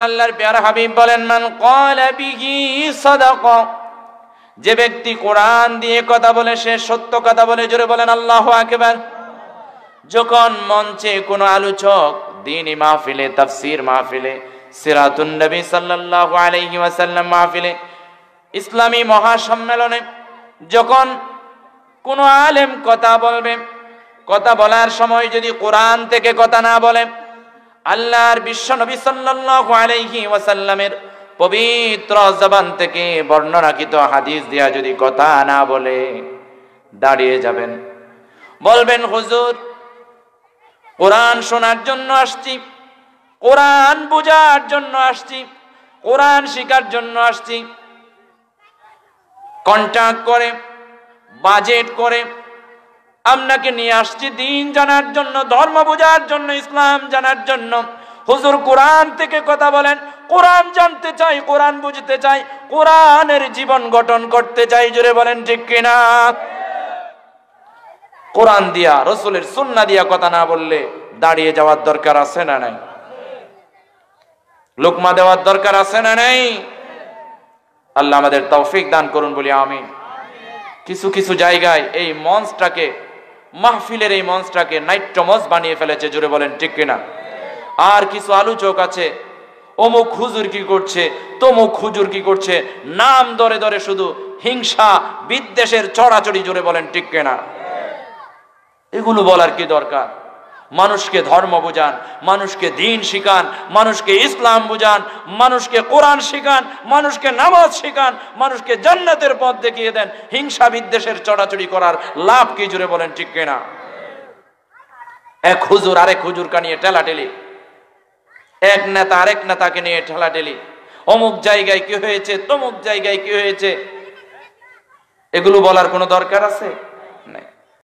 আল্লাহর প্যারা হাবিব বলেন, মান ক্বালা বিহি সাদাকা, যে ব্যক্তি কোরআন দিয়ে কথা বলে সে সত্য কথা বলে। জোরে বলেন আল্লাহু আকবার। যখন মঞ্চে কোনো আলোচক দ্বীনি মাহফিলে, তাফসীর মাহফিলে, সিরাতুন নবী সাল্লাল্লাহু আলাইহি ওয়াসাল্লাম মাহফিলে, ইসলামী মহাসম্মেলনে যখন কোনো আলেম কথা বলবে, কথা বলার সময় যদি কোরআন থেকে কথা না বলে, আল্লাহর বিশ্ব নবী সাল্লাল্লাহু আলাইহি ওয়াসাল্লামের পবিত্র জবান থেকে বর্ণনাকৃত হাদিস দিয়া যদি কথা না বলে, দাঁড়িয়ে যাবেন, বলবেন হুজুর কোরআন শোনার জন্য আসছি, কোরআন বোঝার জন্য আসছি, কোরআন শিখার জন্য আসছি। কন্ট্যাক্ট করে, বাজেট করে আপনাকে নিয়ে আসছি দিন জানার জন্য, ধর্ম বোঝার জন্য, ইসলাম জানার জন্য। হুজুর কোরআন থেকে কথা বলেন, কোরআন জানতে চাই, কোরআন বুঝতে চাই, কোরআনের জীবন গঠন করতে চাই। জোরে বলেন ঠিক কিনা? কোরআন দিয়া, রাসূলের সুন্নাহ দিয়া কথা না বললে দাঁড়িয়ে যাওয়ার দরকার আছে না নাই? লোকমা দেওয়ার দরকার আছে না নাই? আল্লাহ আমাদের তৌফিক দান করুন বলি আমিন। কিছু কিছু জায়গায় এই মঞ্চটাকে, মাহফিলের এই মঞ্চটাকে নাট্যমঞ্চ বানিয়ে ফেলেছে। জোরে বলেন ঠিক কিনা? আর কিছু আলোচক আছে, অমুক হুজুর কি করছে, তমুক হুজুর কি করছে, নাম ধরে ধরে শুধু হিংসা বিদ্বেষের চড়াচড়ি। জোরে বলেন ঠিক কিনা? এগুলো বলার কি দরকার? মানুষকে ধর্ম বুঝান, মানুষকে দ্বীন শিখান, মানুষকে ইসলাম বুঝান, মানুষকে কোরআন শিখান, মানুষকে নামাজ শিখান, মানুষকে জান্নাতের পথ দেখিয়ে দেন। হিংসা বিদ্বেষের চড়াচড়ি করার লাভ কি? জোরে বলেন ঠিক কিনা? এক হুজুর আরেক হুজুরকে নিয়ে ঠেলাঠেলি, এক নেতা আরেক নেতাকে নিয়ে ঠেলাঠেলি, অমুক জায়গায় কি হয়েছে, তমুক জায়গায় কি হয়েছে, এগুলো বলার কোনো দরকার আছে? নাই।